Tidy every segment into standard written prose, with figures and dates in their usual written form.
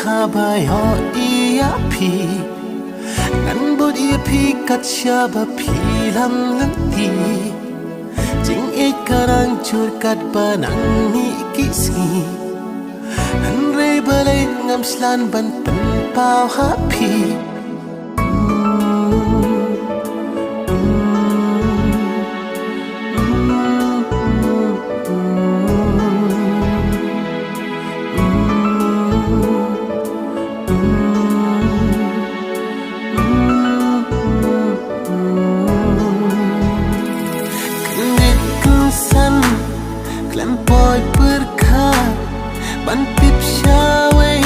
habayo iya pi ngan bot iya pi kat syaba pi lam lenti jing karang chur kat banang ni kisi han re balai ngam slan ban pen pau happy Klempoi berkah bantip syawai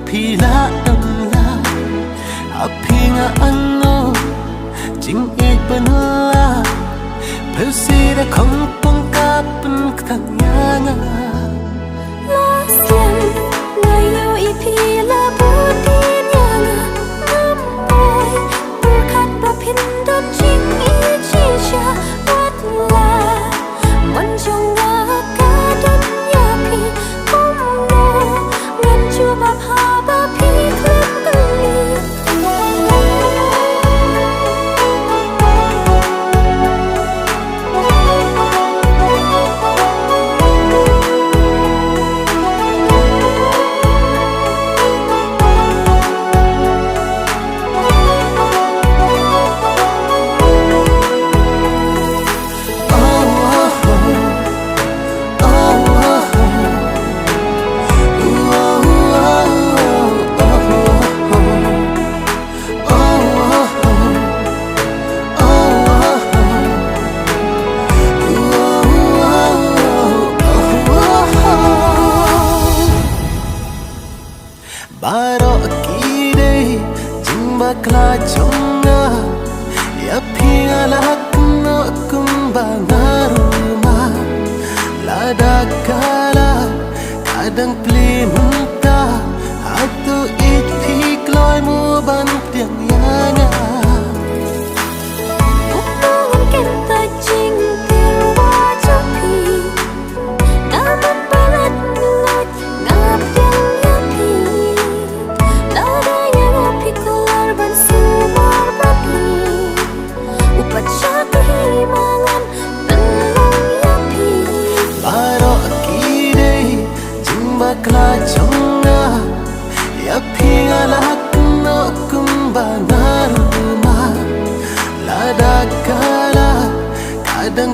pila damla api nga ano jing penula persida kong pangkapan katanyanga lasyan layo ipila butin yanga nampay berkat bapindot jing ichisya watla manjong baro kide jing bakla chonga ya pingalak no kumbanga rumah lada kala kadang plimta hatu iti kloy mo ban tiang yanga utangan kenta jing tilwa japi naman balat nulot ngap bakla chonga ya pingalak no kumbanga rumah lada kala kadang